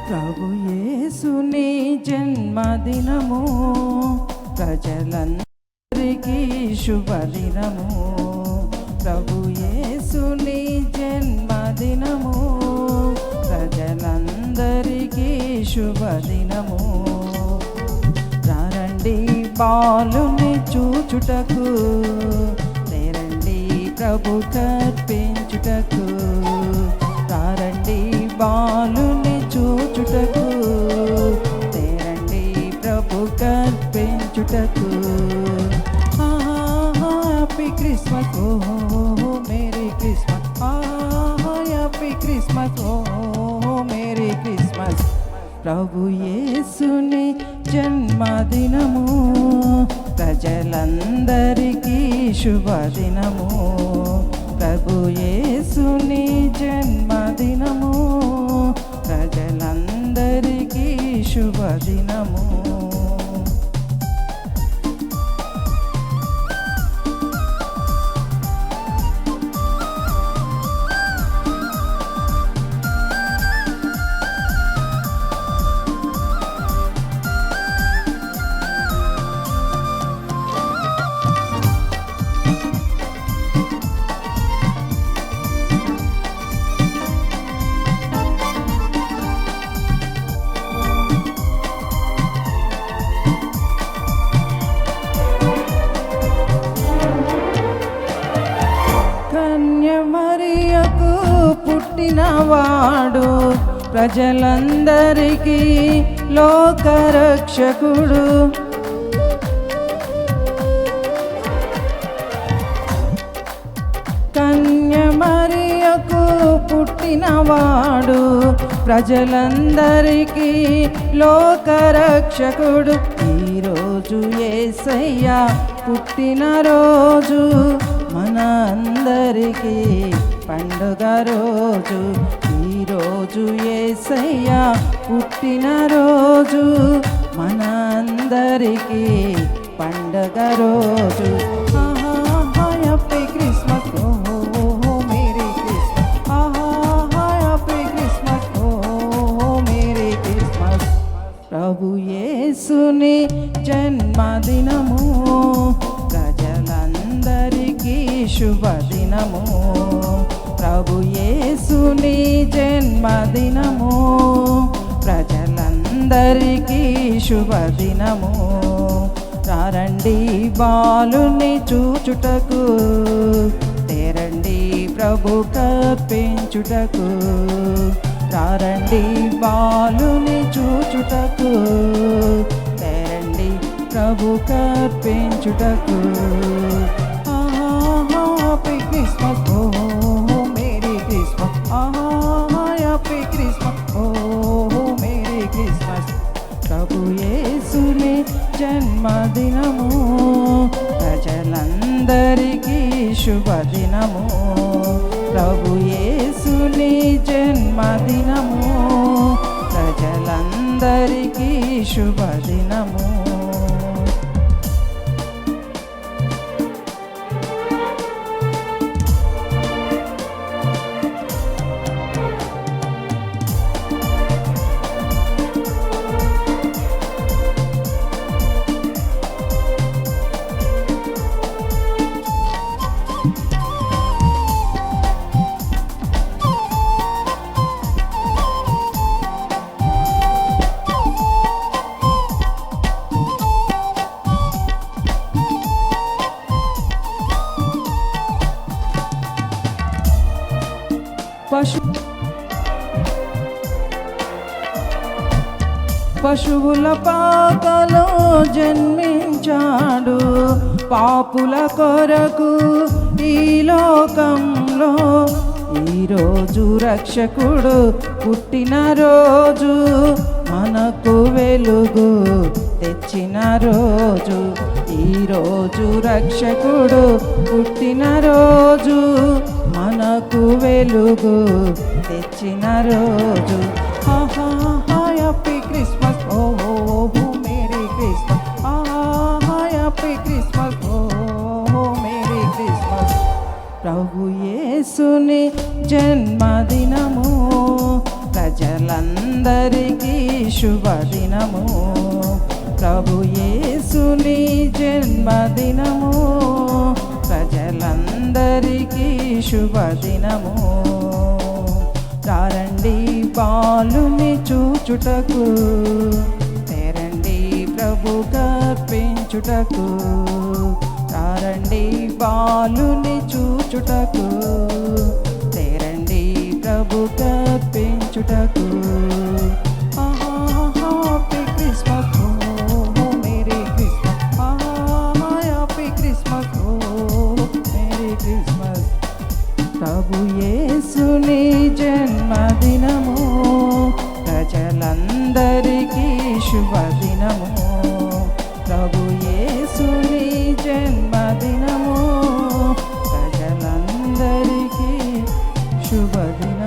ప్రభు యేసుని జన్మదినము ప్రజలందరికీ శుభదినము. ప్రభు యేసుని జన్మదినము ప్రజలందరికీ శుభదినము. రండి బాలుని చూచుటకు, లేరండి ప్రభు కర్పించుటకు. రండి బాలుని చూచుటకు, లేరండి ప్రభు కర్పించుటకు. హ్యాపీ క్రిస్మస్, ఓ మేరీ క్రిస్మస్. హ్యాపీ క్రిస్మస్, ఓ మేరీ క్రిస్మస్. ప్రభు యేసుని జన్మదినము ప్రజలందరికీ శుభదినము. ప్రభు యేసుని జన్మదినము ప్రజలందరికీ శుభదినము. మరియకు పుట్టినవాడు ప్రజలందరికీ లోకరక్షకుడు. కన్య మరియకు పుట్టినవాడు ప్రజలందరికీ లోకరక్షకుడు. ఈరోజు యేసయ్య పుట్టినరోజు, మన అందరికీ పండుగ రోజు. ఈరోజు యేసయ్య పుట్టినరోజు, మన అందరికీ పండుగ రోజు. హ్యాపీ క్రిస్మస్, ఓ మేరీ క్రిస్మస్. హ్యాపీ క్రిస్మస్, ఓ మేరీ క్రిస్మస్. ప్రభు యేసుని జన్మదినము ప్రజలందరికీ శుభదినము. ప్రభు యేసుని జన్మదినము ప్రజలందరికీ శుభదినము. రండి బాలుని చూచుటకు, తేరండి ప్రభు కర్పించుటకు. రండి బాలుని చూచుటకు, తేరండి ప్రభు కర్పించుటకు. హ్యాపీ క్రిస్మస్, ఓ మేరీ క్రిస్మస్. హ్యాపీ క్రిస్మస్, ఓ మేరీ క్రిస్మస్. ప్రభు యేసుని జన్మదినము ప్రజలందరికీ శుభదినము. ప్రభు యేసుని జన్మదినము ప్రజలందరికీ శుభదినము. పశువుల పాకలో జన్మించాడు, పాపుల కొరకు ఈ లోకంలో. ఈరోజు రక్షకుడు పుట్టిన రోజు, మనకు వెలుగు తెచ్చిన రోజు. ఈరోజు రక్షకుడు పుట్టిన రోజు, మనకు వెలుగు తెచ్చిన రోజు. హ్యాపీ క్రిస్మస్, ఓ మేరీ క్రిస్మస్. హ్యాపీ క్రిస్మస్, ఓ మేరీ క్రిస్మస్. ప్రభు యేసుని జన్మదినము ప్రజలందరికీ శుభదినము, ప్రభు యేసుని జన్మదినము, ప్రజలందరికీ శుభదినము. రండి బాలుని చూచుటకు, తెరండి ప్రభు కర్పించుటకు. రండి బాలుని చూచుటకు, తెరండి ప్రభు కర్పించుటకు. Happy Christmas, merry Christmas, happy Christmas, merry Christmas. ప్రభు యేసుని జన్మదినము, ప్రజలందరికీ శుభదినము. ప్రభు యేసుని జన్మదినము, ప్రజలందరికీ శుభదినము.